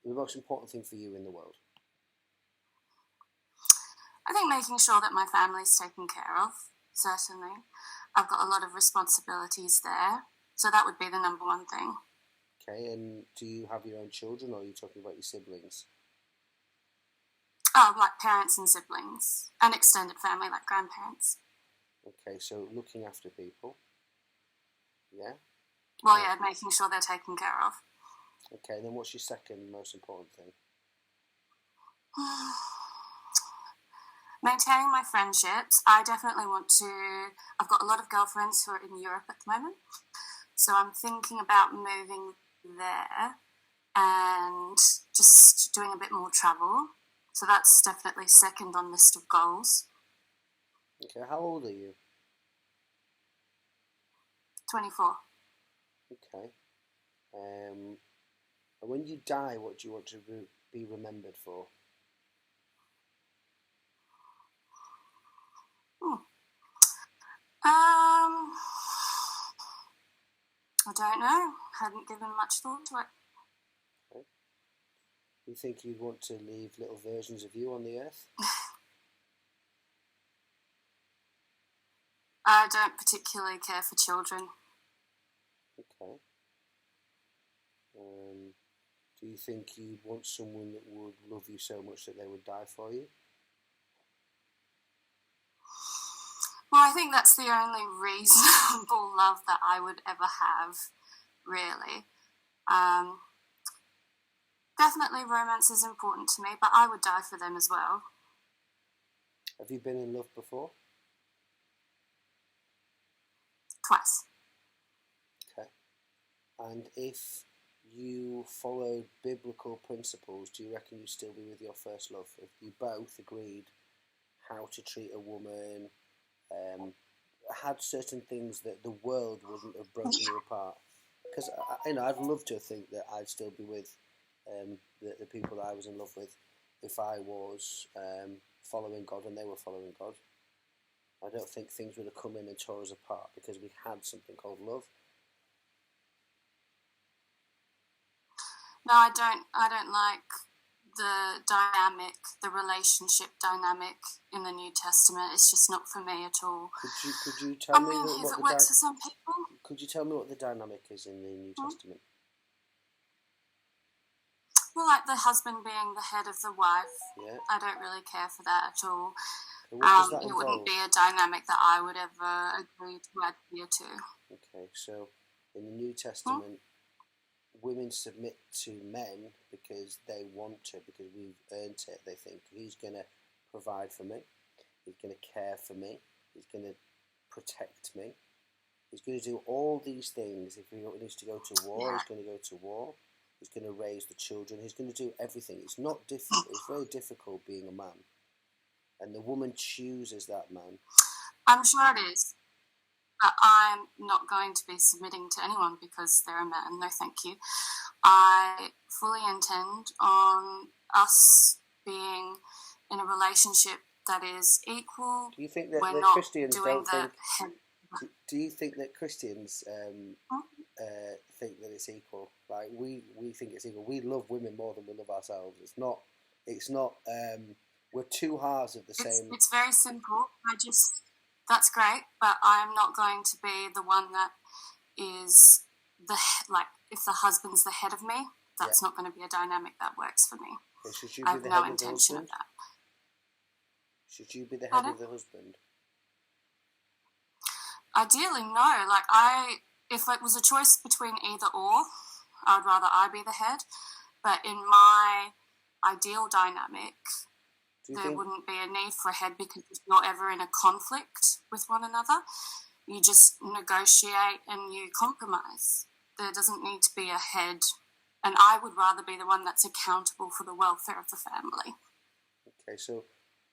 The most important thing for you in the world? I think making sure that my family's taken care of, certainly. I've got a lot of responsibilities there, so that would be the number one thing. Okay, and do you have your own children, or are you talking about your siblings? Oh, like parents and siblings, and extended family, like grandparents. Okay, so looking after people, yeah? Well, yeah, making sure they're taken care of. Okay, and then what's your second most important thing? Maintaining my friendships. I definitely want to. I've got a lot of girlfriends who are in Europe at the moment, so I'm thinking about moving there and just doing a bit more travel. So that's definitely second on list of goals. Okay, how old are you? 24. Okay. And when you die, what do you want to be remembered for? Hmm. I don't know. Hadn't given much thought to it. Okay. You think you'd want to leave little versions of you on the earth? I don't particularly care for children. Okay. Do you think you'd want someone that would love you so much that they would die for you? Well, I think that's the only reasonable love that I would ever have, really. Um, Definitely romance is important to me, but I would die for them as well. Have you been in love before? Twice. Okay. And if you followed biblical principles, do you reckon you'd still be with your first love? If you both agreed how to treat a woman, um, had certain things that the world wouldn't have broken you apart? Because I'd love to think that I'd still be with the people that I was in love with if I was following God and they were following God. I don't think things would have come in and tore us apart because we had something called love. No, I don't. I don't like the dynamic, the relationship dynamic in the New Testament. It's just not for me at all. Could you tell I me mean, if it works for some people. could you tell me what the dynamic is in the New Testament? Well, like the husband being the head of the wife. Yeah. I don't really care for that at all. So what does that It involve? wouldn't be a dynamic that I would ever agree to adhere to. Okay, so in the New Testament, women submit to men because they want to, because we've earned it. They think he's going to provide for me, he's going to care for me, he's going to protect me, he's going to do all these things. If he needs to go to war, he's going to go to war. He's going to raise the children. He's going to do everything. It's not difficult. It's very difficult being a man, and the woman chooses that man. I'm sure it is. But I'm not going to be submitting to anyone because they're a man. No, thank you. I fully intend on us being in a relationship that is equal. Do you think that We're the not Christians doing don't the think? Do you think that Christians think that it's equal? Like we think it's equal. We love women more than we love ourselves. It's not. It's not. We're two halves of the same. It's very simple. That's great, but I'm not going to be the one that is if the husband's the head of me, that's not going to be a dynamic that works for me. Okay, should you be the head of the husband? Should you be the head of the husband? Ideally, no. If it was a choice between either or, I'd rather I be the head. But in my ideal dynamic, there wouldn't be a need for a head because if you're ever in a conflict with one another, you just negotiate and you compromise. There doesn't need to be a head, and I would rather be the one that's accountable for the welfare of the family. Okay, so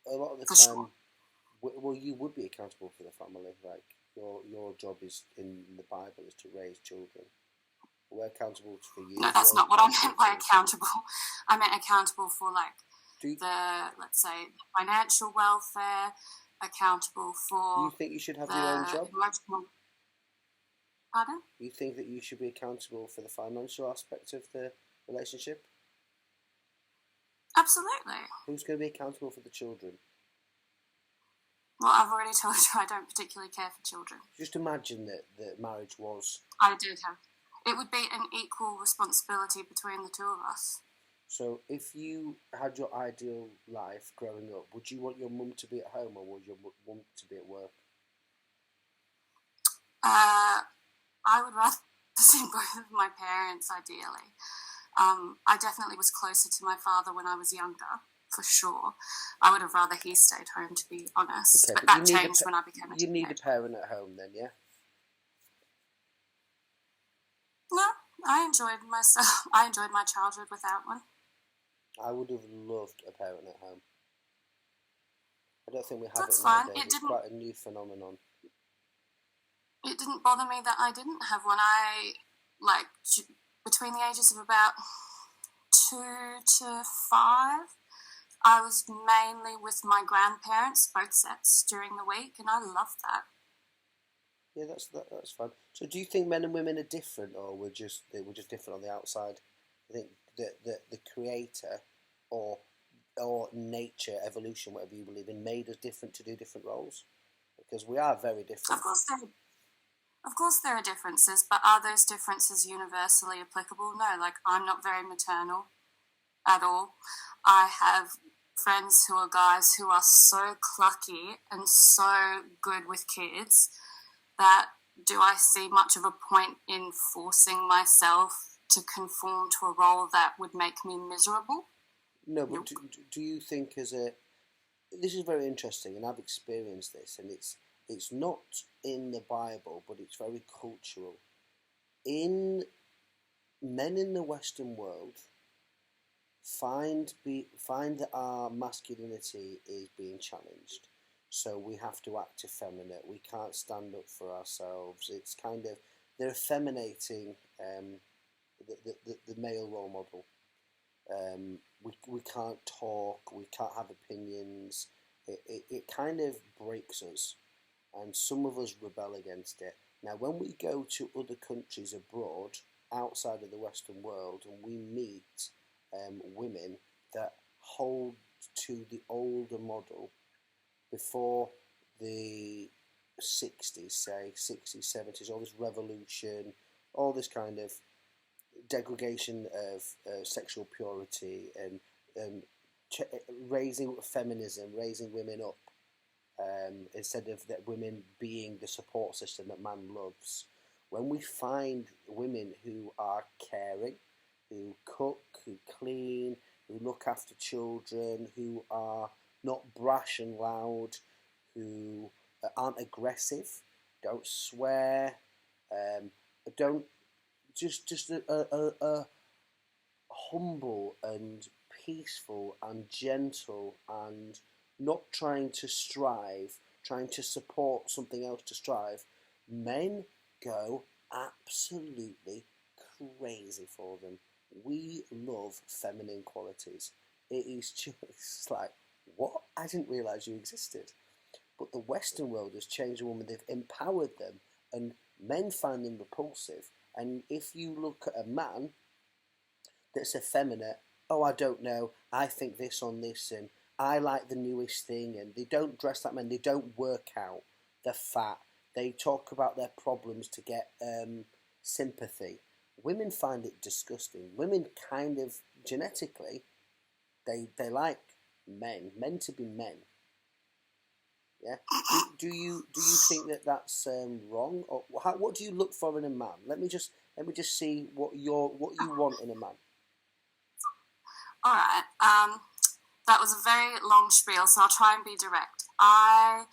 a lot of the time, well, you would be accountable for the family. Like your job is in the Bible is to raise children. We're accountable for you. No, that's not what I meant by accountable. I meant accountable for let's say, financial welfare, accountable for. Do you think you should have your own job? Pardon? You think that you should be accountable for the financial aspect of the relationship? Absolutely. Who's going to be accountable for the children? Well, I've already told you I don't particularly care for children. Just imagine that marriage was... I did have... It would be an equal responsibility between the two of us. So if you had your ideal life growing up, would you want your mum to be at home or would your mum to be at work? I would rather see both of my parents, ideally. I definitely was closer to my father when I was younger, for sure. I would have rather he stayed home, to be honest. Okay, but that changed when I became a teenager. You need a parent at home then, yeah? No, I enjoyed myself. I enjoyed my childhood without one. I would have loved a parent at home. I don't think we have That's it fine. nowadays. It's quite a new phenomenon. It didn't bother me that I didn't have one. Between the ages of about 2 to 5, I was mainly with my grandparents, both sets, during the week, and I loved that. Yeah, that's fun. So, do you think men and women are different, or we're just different on the outside? I think the creator, or nature, evolution, whatever you believe in, made us different to do different roles, because we are very different. Of course, there are differences, but are those differences universally applicable? No. Like, I'm not very maternal at all. I have friends who are guys who are so clucky and so good with kids that do I see much of a point in forcing myself to conform to a role that would make me miserable? No, but do you think this is very interesting, and I've experienced this, and it's not in the Bible, but it's very cultural. Men in the Western world find that our masculinity is being challenged. So we have to act effeminate. We can't stand up for ourselves. It's kind of, they're effeminating the male role model. We can't talk. We can't have opinions. It kind of breaks us, and some of us rebel against it. Now, when we go to other countries abroad, outside of the Western world, and we meet women that hold to the older model before the 60s, say, 60s, 70s, all this revolution, all this kind of degradation of sexual purity and raising feminism, raising women up, instead of that women being the support system that man loves. When we find women who are caring, who cook, who clean, who look after children, who are not brash and loud, who aren't aggressive, don't swear, don't just a humble and peaceful and gentle and not trying to strive, trying to support something else to strive, men go absolutely crazy for them. We love feminine qualities. It is just like, what? I didn't realise you existed. But the Western world has changed a woman. They've empowered them, and men find them repulsive. And if you look at a man that's effeminate, oh, I don't know, I think this on this, and I like the newest thing, and they don't dress like men, they don't work out, they're fat, they talk about their problems to get sympathy. Women find it disgusting. Women kind of, genetically, they like men to be men. Yeah. Do you think that that's wrong, or what do you look for in a man? Let me just see what you want in a man. All right. That was a very long spiel, so I'll try and be direct. I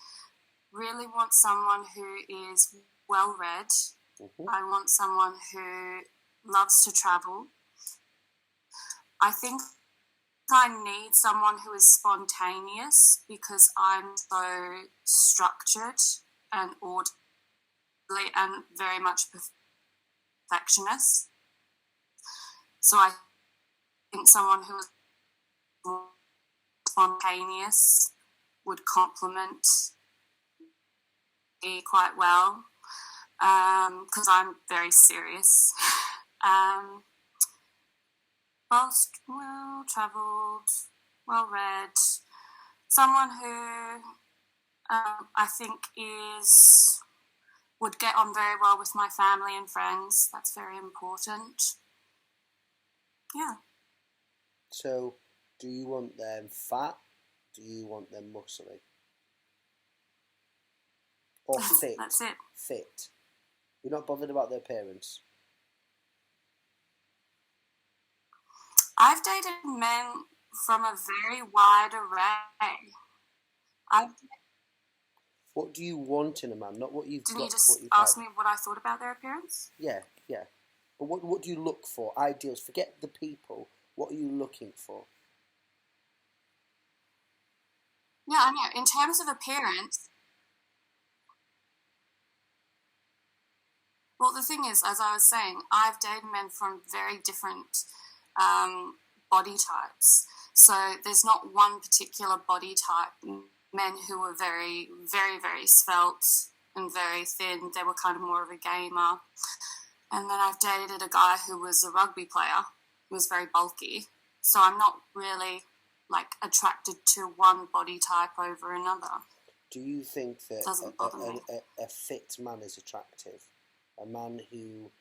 really want someone who is well read. Mm-hmm. I want someone who loves to travel. I think I need someone who is spontaneous because I'm so structured and orderly and very much perfectionist. So I think someone who is more spontaneous would complement me quite well because I'm very serious. Whilst well-travelled, well read, someone who I think would get on very well with my family and friends. That's very important. Yeah. So, do you want them fat? Do you want them muscly? Or fit? That's it. Fit. You're not bothered about their appearance? I've dated men from a very wide array. What do you want in a man? Not what you've got. Didn't you just ask me what I thought about their appearance? Yeah. But what do you look for? Ideals. Forget the people. What are you looking for? Yeah, I know. In terms of appearance, well, the thing is, as I was saying, I've dated men from very different body types. So there's not one particular body type. Men who were very, very, very svelte and very thin, they were kind of more of a gamer. And then I've dated a guy who was a rugby player, who was very bulky. So I'm not really, attracted to one body type over another. Do you think that a fit man is attractive? A man who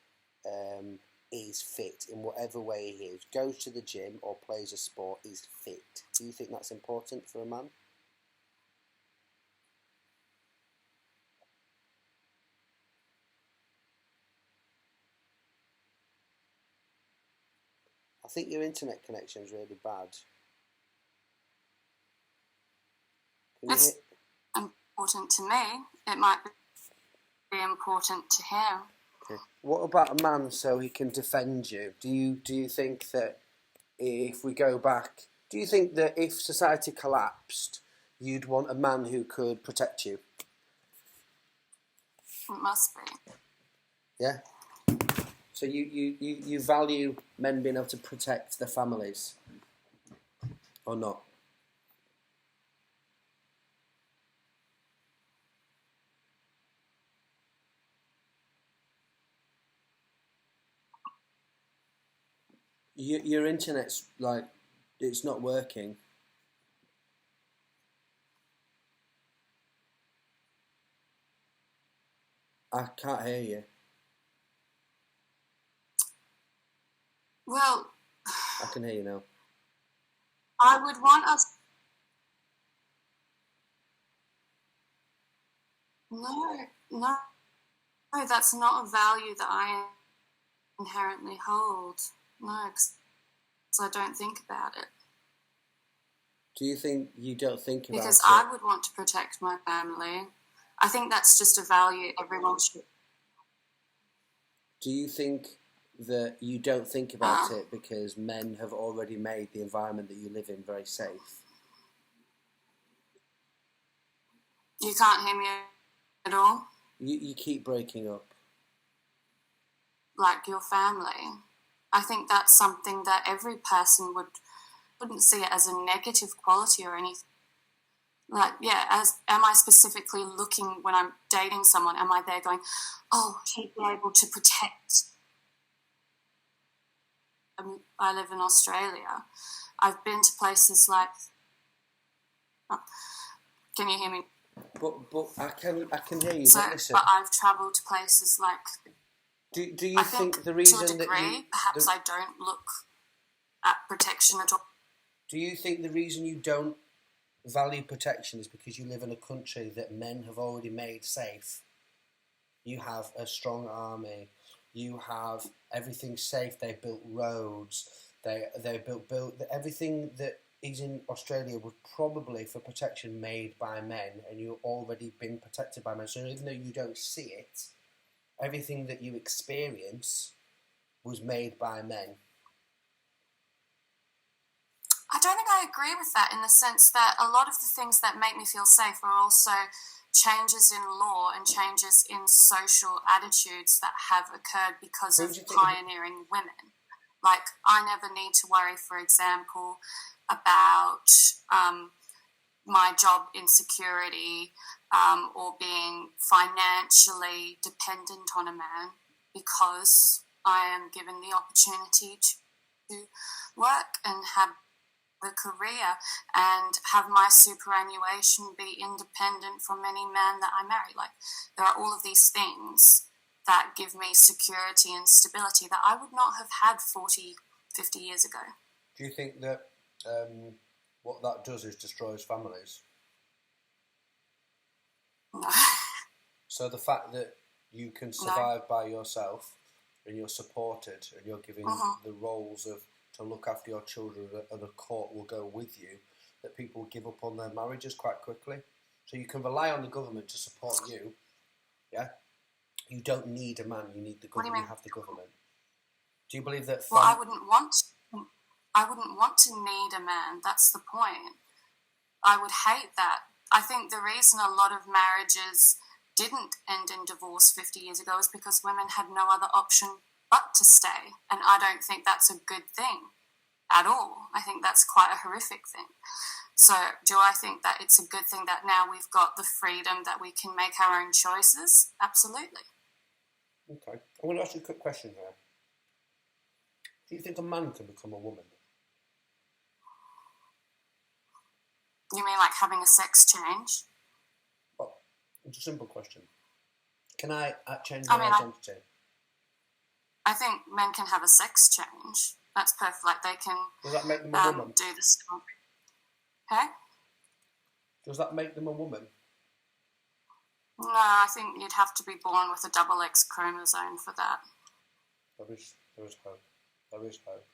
is fit in whatever way he is, goes to the gym or plays a sport, is fit. Do you think that's important for a man? I think your internet connection is really bad. It's important to me. It might be important to him. Okay. What about a man so he can defend you? Do you think that if we go back, do you think that if society collapsed, you'd want a man who could protect you? It must be. Yeah. So you value men being able to protect their families, or not? Your internet's it's not working. I can't hear you. Well, I can hear you now. I would want us... No, that's not a value that I inherently hold. No, because I don't think about it. Do you think you don't think about it? Because I would want to protect my family. I think that's just a value everyone should... Do you think that you don't think about it because men have already made the environment that you live in very safe? You can't hear me at all? You keep breaking up. Like your family. I think that's something that every person wouldn't see it as a negative quality or anything. Am I specifically looking when I'm dating someone? Am I there going, oh, he'd be able to protect? I live in Australia. I've been to places like... Oh, can you hear me? But I can hear you. But I've travelled to places like... Do you think the reason to a degree, perhaps I don't look at protection at all. Do you think the reason you don't value protection is because you live in a country that men have already made safe? You have a strong army. You have everything safe. They built roads. They built everything that is in Australia was probably for protection made by men, and you've already been protected by men. So even though you don't see it, everything that you experience was made by men. I don't think I agree with that in the sense that a lot of the things that make me feel safe are also changes in law and changes in social attitudes that have occurred because of pioneering women. Like, I never need to worry, for example, about my job insecurity or being financially dependent on a man because I am given the opportunity to work and have the career and have my superannuation be independent from any man that I marry. Like, there are all of these things that give me security and stability that I would not have had 40, 50 years ago. Do you think that what that does is destroys families? No. So the fact that you can survive by yourself and you're supported and you're given the roles of to look after your children and a court will go with you, that people give up on their marriages quite quickly. So you can rely on the government to support you, yeah? You don't need a man, you need the government, you have the government. Do you believe that... Well, I wouldn't want to need a man, that's the point. I would hate that. I think the reason a lot of marriages didn't end in divorce 50 years ago is because women had no other option but to stay. And I don't think that's a good thing at all. I think that's quite a horrific thing. So do I think that it's a good thing that now we've got the freedom that we can make our own choices? Absolutely. Okay. I want to ask you a quick question here. Do you think a man can become a woman? You mean like having a sex change? Well, it's a simple question. Can I change my identity? I think men can have a sex change. That's perfect. Like they can. Does that make them a woman? Do the stuff. Okay. Does that make them a woman? No, I think you'd have to be born with a double X chromosome for that. There is hope. There is hope.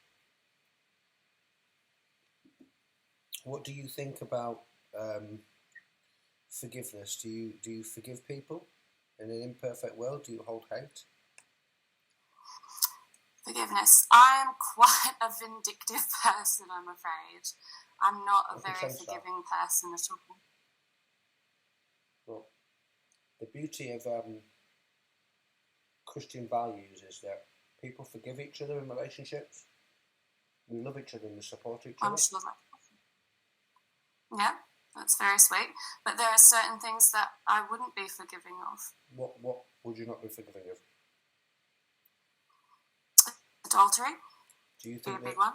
What do you think about forgiveness? Do you forgive people in an imperfect world? Do you hold hate? Forgiveness. I'm quite a vindictive person, I'm afraid. I'm not a very forgiving person at all. Well, the beauty of Christian values is that people forgive each other in relationships. We love each other and we support each other. I'm sure that. Yeah, that's very sweet. But there are certain things that I wouldn't be forgiving of. What would you not be forgiving of? Adultery. Do you think big one?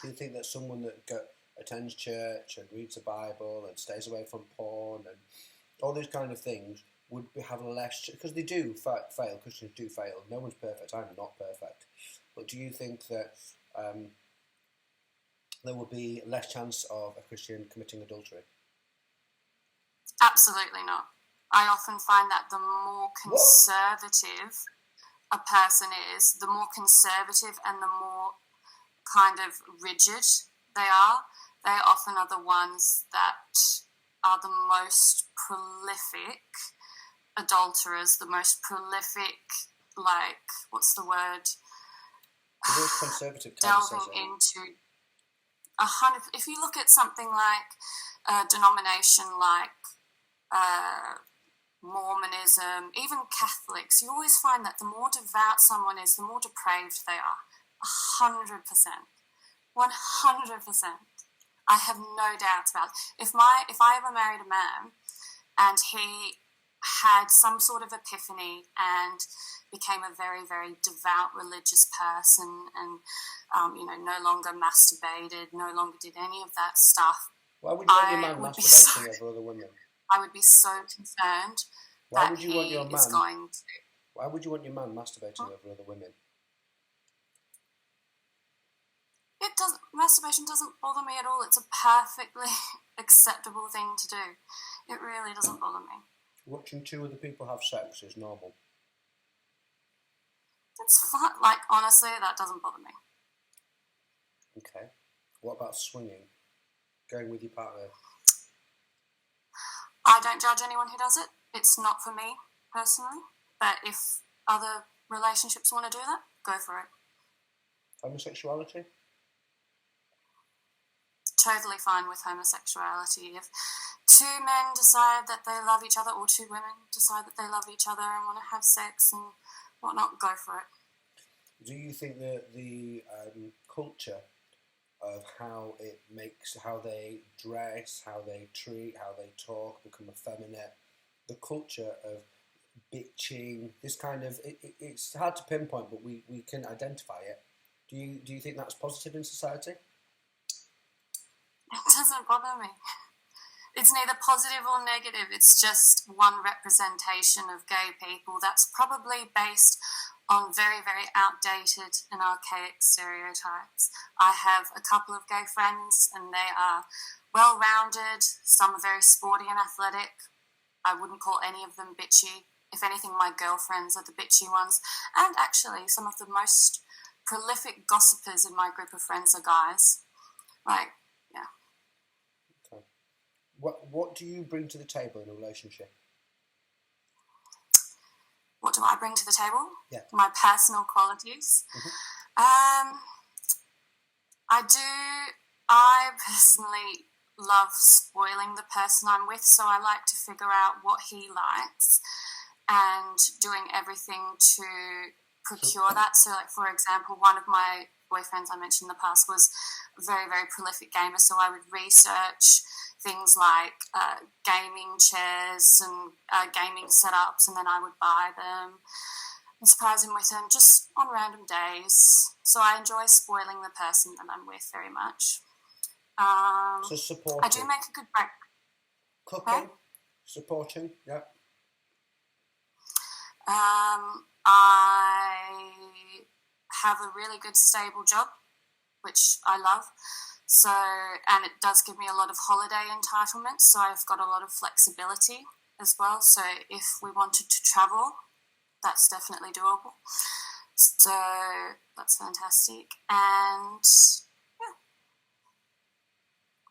Do you think that someone that attends church and reads the Bible and stays away from porn and all these kind of things would have less, because they do fail, Christians do fail, no one's perfect, I'm not perfect, but do you think that there would be less chance of a Christian committing adultery? Absolutely not. I often find that the more conservative a person is, the more conservative and the more kind of rigid they often are the ones that are the most prolific adulterers, the most prolific, like, what's the word? The most conservative delving into 100. If you look at something like a denomination like Mormonism, even Catholics, you always find that the more devout someone is, the more depraved they are. 100%. 100%. I have no doubts about it. If I ever married a man and he had some sort of epiphany and became a very, very devout religious person and, no longer masturbated, no longer did any of that stuff. Why would you want your man masturbating over other women? I would be so concerned Why that would you want your man, is going to... Why would you want your man masturbating over other women? Masturbation doesn't bother me at all. It's a perfectly acceptable thing to do. It really doesn't bother me. Watching two other people have sex is normal. It's fun. Like, honestly, that doesn't bother me. Okay. What about swinging? Going with your partner? I don't judge anyone who does it. It's not for me, personally. But if other relationships want to do that, go for it. Homosexuality? Totally fine with homosexuality. If two men decide that they love each other, or two women decide that they love each other and want to have sex and whatnot, go for it. Do you think that the culture of how they dress, how they treat, how they talk, become effeminate, the culture of bitching, this kind of, it's hard to pinpoint, but we can identify it. Do you think that's positive in society? It doesn't bother me. It's neither positive or negative. It's just one representation of gay people that's probably based on very, very outdated and archaic stereotypes. I have a couple of gay friends and they are well-rounded. Some are very sporty and athletic. I wouldn't call any of them bitchy. If anything, my girlfriends are the bitchy ones. And actually, some of the most prolific gossipers in my group of friends are guys. Like, yeah. Okay. What do you bring to the table in a relationship? What do I bring to the table? Yeah. My personal qualities. Mm-hmm. I personally love spoiling the person I'm with, so I like to figure out what he likes and doing everything to procure that. So, like, for example, one of my boyfriends I mentioned in the past was a very, very prolific gamer, so I would research things like gaming chairs and gaming setups, and then I would buy them and surprise him with them just on random days. So I enjoy spoiling the person that I'm with very much. So supporting. I do make a good break. Cooking, supporting, yeah. I have a really good stable job, which I love. So, and it does give me a lot of holiday entitlements. So I've got a lot of flexibility as well. So if we wanted to travel, that's definitely doable. So that's fantastic. And yeah,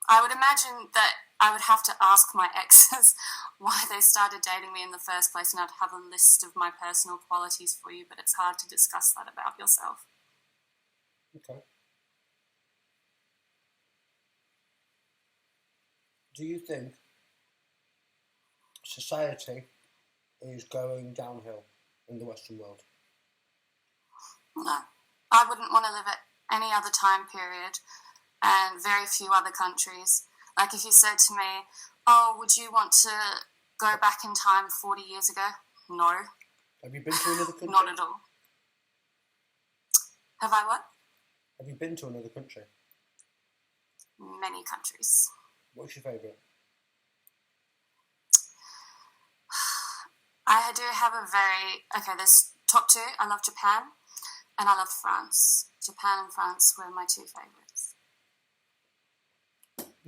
I would imagine that I would have to ask my exes why they started dating me in the first place, and I'd have a list of my personal qualities for you, but it's hard to discuss that about yourself. Okay. Do you think society is going downhill in the Western world? No. I wouldn't want to live at any other time period and very few other countries. Like if you said to me, oh, would you want to go back in time 40 years ago? No. Have you been to another country? Not at all. Have I what? Have you been to another country? Many countries. What's your favourite? I do have there's top two. I love Japan and I love France. Japan and France were my two favourites.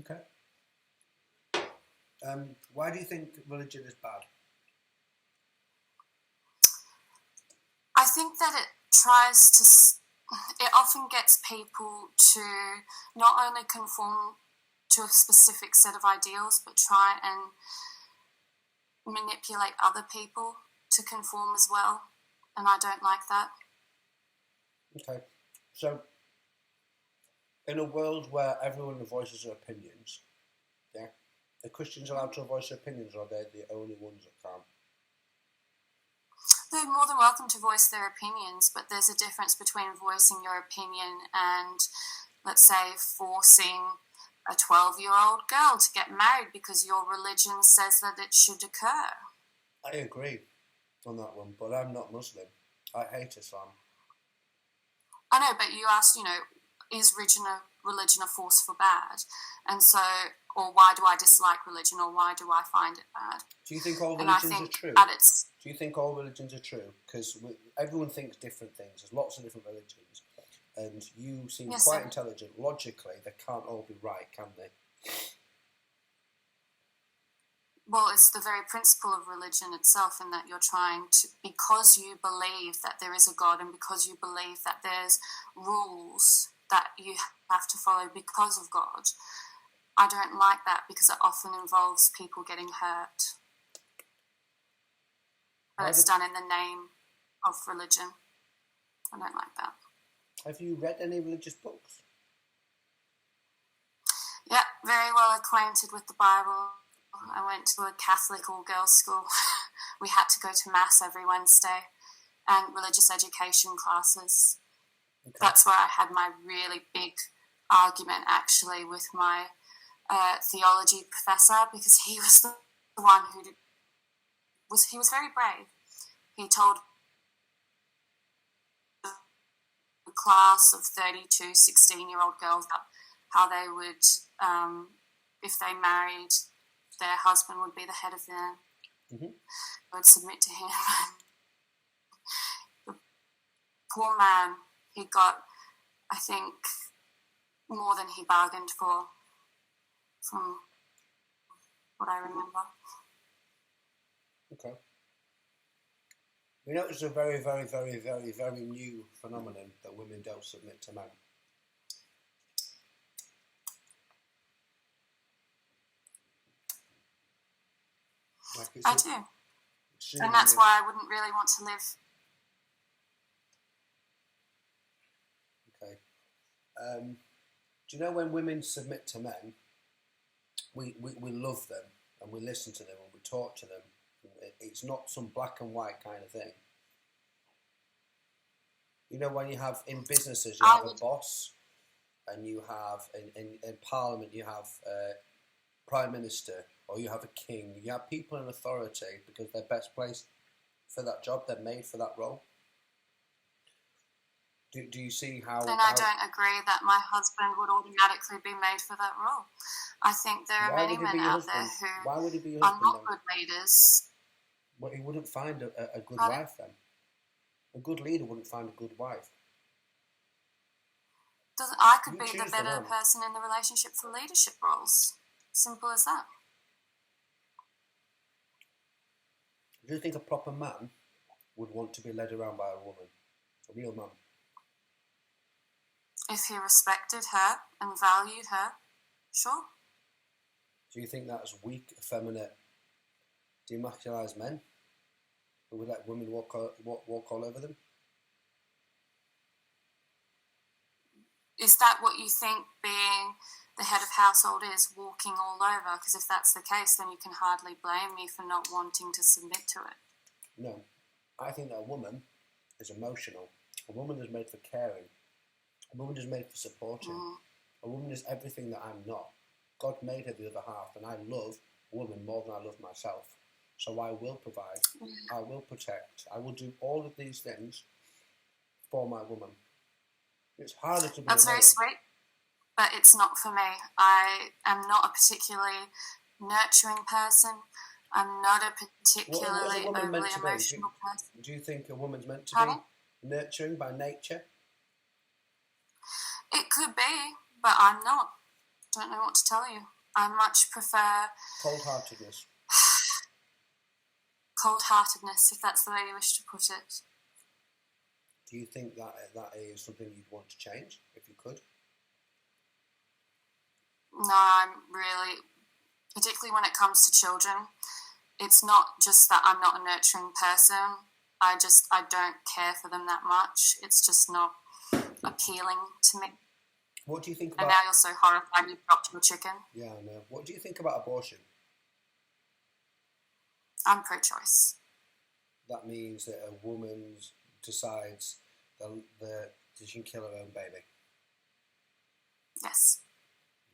Okay. Why do you think religion is bad? I think that it often gets people to not only conform to a specific set of ideals, but try and manipulate other people to conform as well. And I don't like that. Okay. So, in a world where everyone voices their opinions, yeah, are Christians allowed to voice their opinions, or are they the only ones that can't? They're more than welcome to voice their opinions, but there's a difference between voicing your opinion and, let's say, forcing a 12-year-old girl to get married because your religion says that it should occur. I agree on that one, but I'm not Muslim. I hate Islam. I know, but you asked, is religion a force for bad? And so, or why do I dislike religion, or why do I find it bad? Do you think all religions are true? Do you think all religions are true? Because everyone thinks different things. There's lots of different religions. And you seem quite intelligent. Logically, they can't all be right, can they? Well, it's the very principle of religion itself, in that you're trying to, because you believe that there is a God and because you believe that there's rules that you have to follow because of God. I don't like that because it often involves people getting hurt. But it's done in the name of religion. I don't like that. Have you read any religious books? Yeah, very well acquainted with the Bible. I went to a Catholic all-girls school. We had to go to Mass every Wednesday and religious education classes. Okay. That's where I had my really big argument, actually, with my theology professor, because he was the one he was very brave. He told a class of 32 16-year-old girls about how they would, if they married, their husband would be the head of them. Mm-hmm. Would submit to him. The poor man, he got, I think, more than he bargained for, from what I remember. Okay. We know it's a very, very, very, very, very new phenomenon that women don't submit to men. I do. And that's why I wouldn't really want to live. Okay. Do you know when women submit to men, we love them and we listen to them and we talk to them. It's not some black and white kind of thing. You know, when you have in businesses, you have a boss, and you have in Parliament, you have a Prime Minister, or you have a king. You have people in authority because they're best placed for that job. They're made for that role. Do you see how... Then I don't agree that my husband would automatically be made for that role. I think there are many men out there who Why would he be your are husband, not then? good leaders. Well, he wouldn't find a good wife then. A good leader wouldn't find a good wife. I could be the better person in the relationship for leadership roles. Simple as that. Do you think a proper man would want to be led around by a woman? A real man? If he respected her and valued her, sure. Do you think that's weak, effeminate, demasculised men who would let women walk all over them? Is that what you think being the head of household is, walking all over? Because if that's the case, then you can hardly blame me for not wanting to submit to it. No. I think that a woman is emotional. A woman is made for caring. A woman is made for supporting. A woman is everything that I'm not. God made her the other half, and I love a woman more than I love myself. So I will provide, I will protect, I will do all of these things for my woman. It's harder to be That's very sweet, but it's not for me. I am not a particularly nurturing person. I'm not a particularly overly emotional person. Do you think a woman's meant to be nurturing by nature? It could be, but I'm not. Don't know what to tell you. I much prefer... Cold-heartedness. Cold-heartedness, if that's the way you wish to put it. Do you think that is something you'd want to change, if you could? No, I'm really... Particularly when it comes to children, it's not just that I'm not a nurturing person. I don't care for them that much. It's just not appealing to me. What do you think about... And now you're so horrified you dropped your chicken. Yeah, I know. What do you think about abortion? I'm pro-choice. That means that a woman decides that she can kill her own baby? Yes.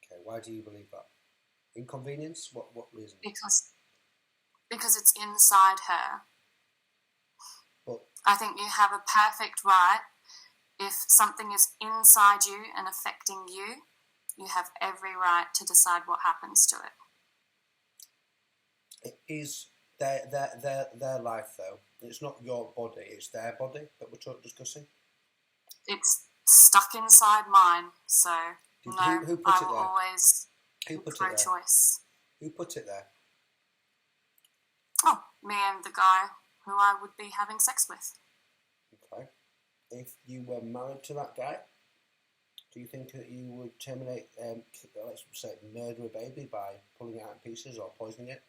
Okay, why do you believe that? Inconvenience? What reason? Because it's inside her. But I think you have a perfect right. If something is inside you and affecting you, you have every right to decide what happens to it. It is their life, though. It's not your body, it's their body that we're discussing. It's stuck inside mine, so who I put it will there? always Who put pro-choice. Who put it there? Oh, me and the guy who I would be having sex with. Okay. If you were married to that guy, do you think that you would terminate, let's say, murder a baby by pulling it out in pieces or poisoning it?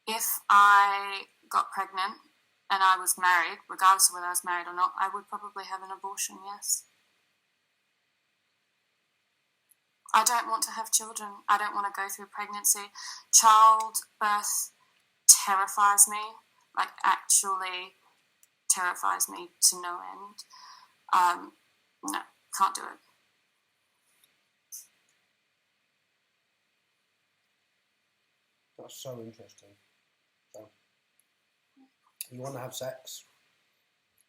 If I got pregnant and I was married, regardless of whether I was married or not, I would probably have an abortion, yes. I don't want to have children. I don't want to go through pregnancy. Childbirth terrifies me, like actually terrifies me to no end. No, can't do it. That's so interesting. So, you want to have sex,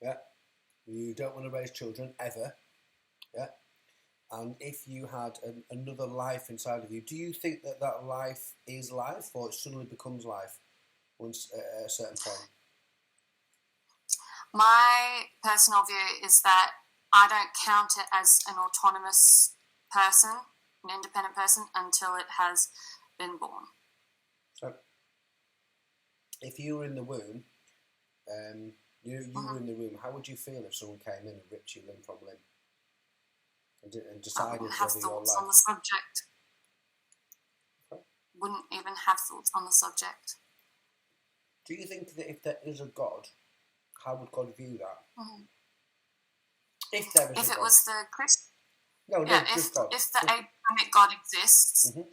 yeah? You don't want to raise children, ever, yeah? and if you had another life inside of you, do you think that that life is life, or it suddenly becomes life once at a certain point? My personal view is that I don't count it as an autonomous person, an independent person, until it has been born. So, if you were in the womb, you were in the room, how would you feel if someone came in and ripped you limb from limb and decided I wouldn't have whether your thoughts life... on the subject. Okay. Wouldn't even have thoughts on the subject. Do you think that if there is a God, how would God view that? Mm-hmm. If there is if a it God. was the Christ, No, just God. If the Abrahamic God exists, Mm-hmm.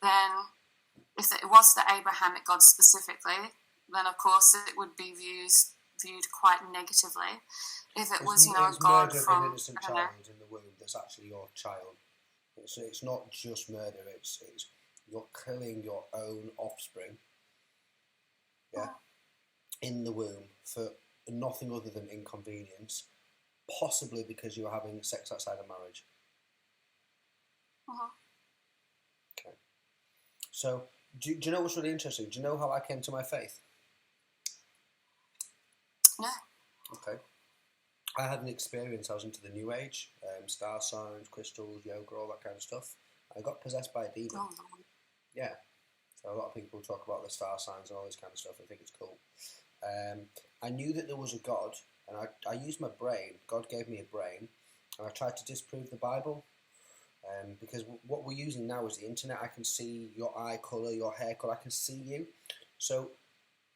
then if it was the Abrahamic God specifically, then of course it would be viewed quite negatively. If it was, a God murder from of an innocent child in the womb that's actually your child. It's not just murder. It's you're killing your own offspring. Yeah, in the womb for nothing other than inconvenience, possibly because you were having sex outside of marriage. Okay. So, do you know what's really interesting? Do you know how I came to my faith? No. Okay. I had an experience. I was into the New Age, star signs, crystals, yoga, all that kind of stuff. I got possessed by a demon. Oh. Yeah. So a lot of people talk about the star signs and all this kind of stuff. I think it's cool. I knew that there was a God, and I used my brain. God gave me a brain, and I tried to disprove the Bible. Because what we're using now is the internet. I can see your eye colour, your hair colour. I can see you. So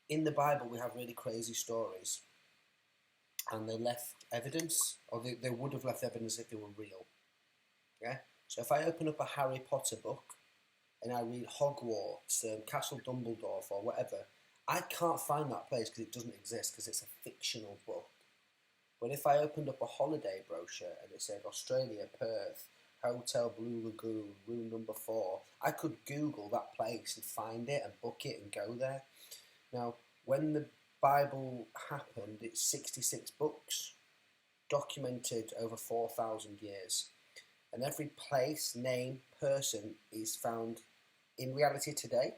in the Bible, we have really crazy stories, and they left evidence, or they would have left evidence if they were real. Yeah. So if I open up a Harry Potter book and I read Hogwarts, Castle Dumbledore, or whatever, I can't find that place because it doesn't exist because it's a fictional book. But if I opened up a holiday brochure and it said Australia, Perth, Hotel Blue Lagoon, room number 4, I could Google that place and find it and book it and go there. Now, when the Bible happened, it's 66 books, documented over 4,000 years. And every place, name, person is found in reality today.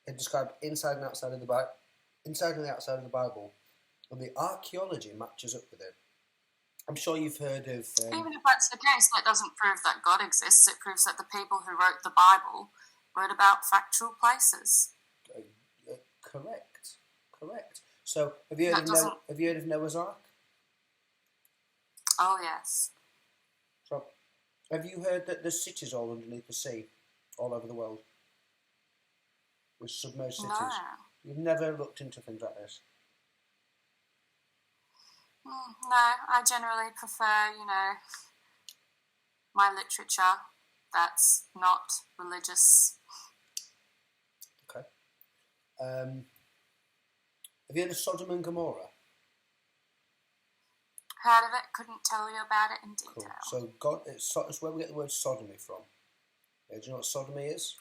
It's described inside and outside of the Bible, inside and outside of the Bible. And the archaeology matches up with it. I'm sure you've heard of... Even if that's the case, that doesn't prove that God exists. It proves that the people who wrote the Bible wrote about factual places. Correct. So, have you heard of Noah's Ark? Oh, yes. So, have you heard that there's cities all underneath the sea, all over the world? With submerged cities? No. You've never looked into things like this? No, I generally prefer, my literature that's not religious. Okay. Have you heard of Sodom and Gomorrah? Heard of it, couldn't tell you about it in detail. Cool. So it's where we get the word sodomy from. Yeah, do you know what sodomy is?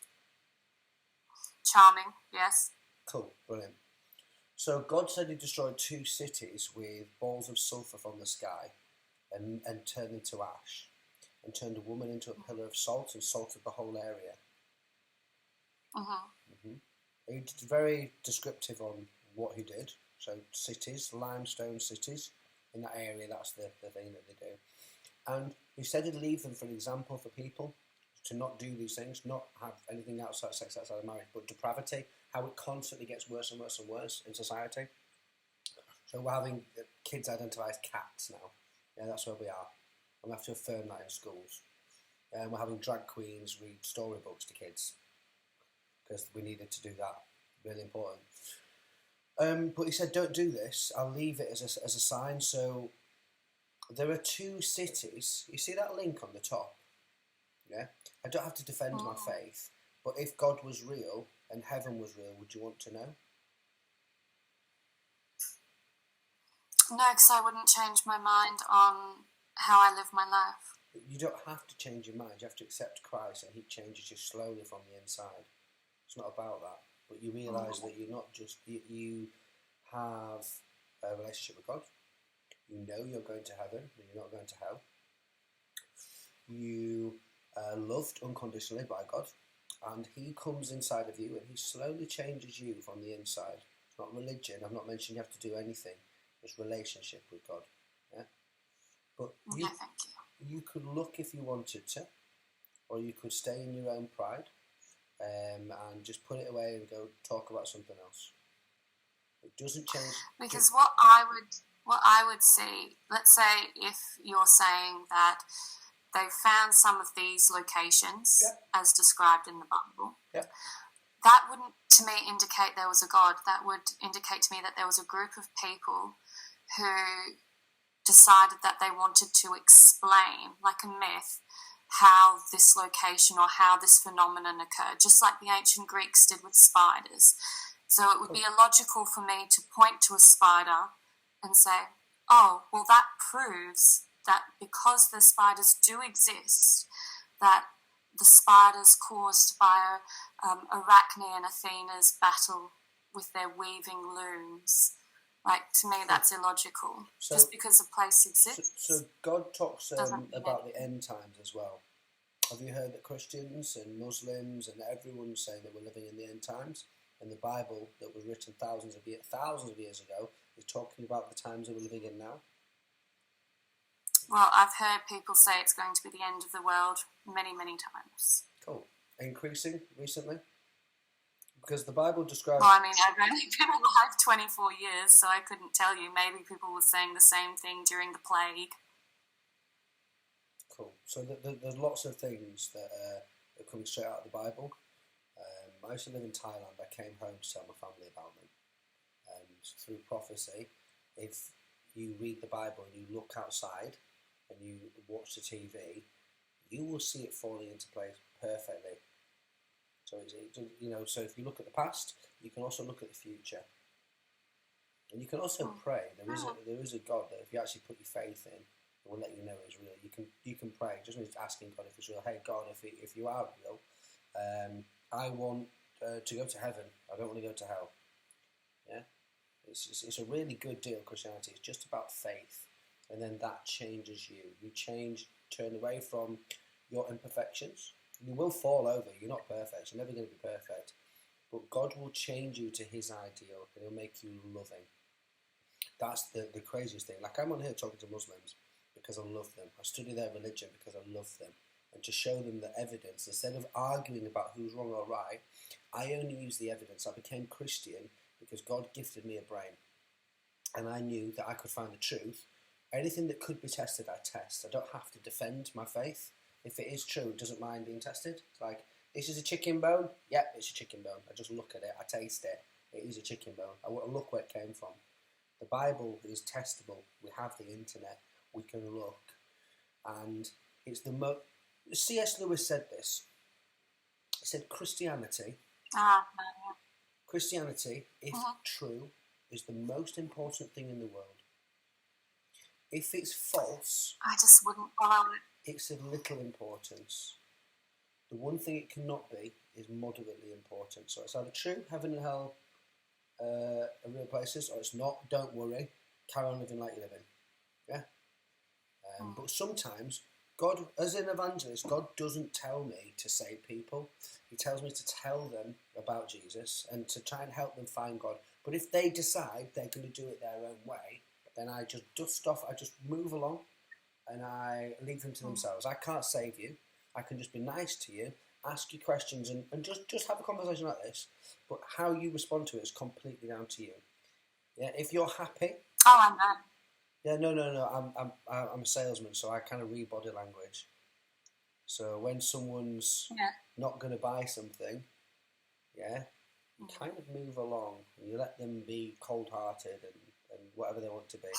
Charming, yes. Cool, brilliant. So God said he destroyed 2 cities with balls of sulphur from the sky and turned them to ash, and turned a woman into a pillar of salt and salted the whole area. He's very descriptive on what he did. So cities, limestone cities, in that area, that's the thing that they do. And he said he'd leave them for an example for people to not do these things, not have anything outside sex outside of marriage, but depravity, how it constantly gets worse and worse and worse in society. So we're having kids identify as cats now. Yeah, that's where we are. And we have to affirm that in schools. And we're having drag queens read storybooks to kids because we needed to do that. Really important. But he said, don't do this. I'll leave it as a sign. So there are 2 cities. You see that link on the top? Yeah? I don't have to defend my faith. But if God was real and heaven was real, would you want to know? No, because I wouldn't change my mind on how I live my life. You don't have to change your mind. You have to accept Christ and he changes you slowly from the inside. It's not about that. But you realise that you're not just... You have a relationship with God. You know you're going to heaven and you're not going to hell. you are loved unconditionally by God, and He comes inside of you and He slowly changes you from the inside. It's not religion. I've not mentioned you have to do anything. It's relationship with God. Yeah, but you could look if you wanted to, or you could stay in your own pride, and just put it away and go talk about something else. It doesn't change. Because what I would see, let's say if you're saying that they found some of these locations as described in the Bible, that wouldn't to me indicate there was a God. That would indicate to me that there was a group of people who decided that they wanted to explain, like a myth, how this location or how this phenomenon occurred, just like the ancient Greeks did with spiders. So it would be illogical for me to point to a spider and say, oh, well, that proves that because the spiders do exist, that the spiders caused by Arachne and Athena's battle with their weaving looms. Like, to me, that's illogical. So, just because a place exists. So God talks about the end times as well. Have you heard that Christians and Muslims and everyone's saying that we're living in the end times? And the Bible that was written thousands of years ago is talking about the times that we're living in now. Well, I've heard people say it's going to be the end of the world many, many times. Cool. Increasing recently? Because the Bible describes... Well, I mean, I've only been alive 24 years, so I couldn't tell you. Maybe people were saying the same thing during the plague. Cool. So there's lots of things that are coming straight out of the Bible. I used to live in Thailand. I came home to tell my family about them. And through prophecy, if you read the Bible and you look outside and you watch the TV, you will see it falling into place perfectly. So so if you look at the past, you can also look at the future, and you can also pray. There is a God that if you actually put your faith in, it will let you know it's real. You can pray. Just means asking God if it's real. Hey God, if you are real, I want to go to heaven. I don't want to go to hell. Yeah, it's a really good deal. Christianity. It's just about faith, and then that changes you. You turn away from your imperfections. You will fall over. You're not perfect. You're never going to be perfect. But God will change you to His ideal, and He'll make you loving. That's the craziest thing. Like, I'm on here talking to Muslims because I love them. I study their religion because I love them. And to show them the evidence, instead of arguing about who's wrong or right, I only use the evidence. I became Christian because God gifted me a brain. And I knew that I could find the truth. Anything that could be tested, I test. I don't have to defend my faith. If it is true, it doesn't mind being tested. It's like, this is a chicken bone? Yep, it's a chicken bone. I just look at it, I taste it. It is a chicken bone. I look where it came from. The Bible is testable. We have the internet. We can look. And it's the most... C.S. Lewis said this. He said, Christianity, if true, is the most important thing in the world. If it's false... I just wouldn't follow it. It's of little importance. The one thing it cannot be is moderately important. So it's either true, heaven and hell are real places, or it's not. Don't worry. Carry on living like you're living. Yeah? But sometimes, God, as an evangelist, God doesn't tell me to save people. He tells me to tell them about Jesus and to try and help them find God. But if they decide they're going to do it their own way, then I just dust off, I just move along. And I leave them to themselves. I can't save you. I can just be nice to you, ask you questions, and just have a conversation like this. But how you respond to it is completely down to you. Yeah, if you're happy. Oh, I know. Yeah, no. I'm a salesman, so I kind of read body language. So when someone's not going to buy something, you kind of move along and you let them be cold-hearted and whatever they want to be.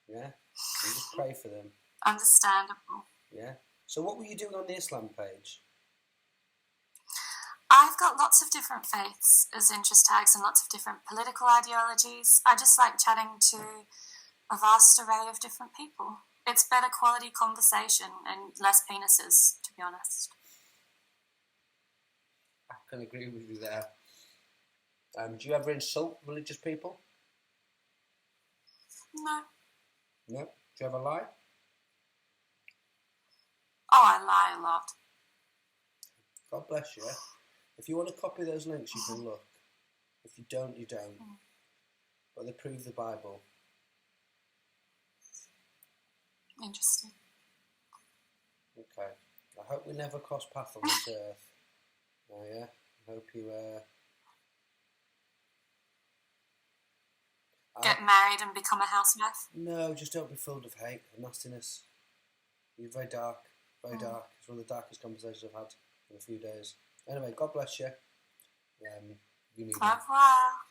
Yeah. And just pray for them. Understandable. Yeah. So what were you doing on the Islam page? I've got lots of different faiths as interest tags and lots of different political ideologies. I just like chatting to a vast array of different people. It's better quality conversation and less penises, to be honest. I can agree with you there. Do you ever insult religious people? No. No? Do you ever lie? Oh, I lie a lot. God bless you. If you want to copy those links, you can look. If you don't, you don't. But they prove the Bible. Interesting. Okay. I hope we never cross paths on this earth. Oh yeah. I hope you get married and become a housewife? No, just don't be filled with hate and nastiness. You're very dark. Very dark. It's one of the darkest conversations I've had in a few days. Anyway, God bless you. You need Au revoir.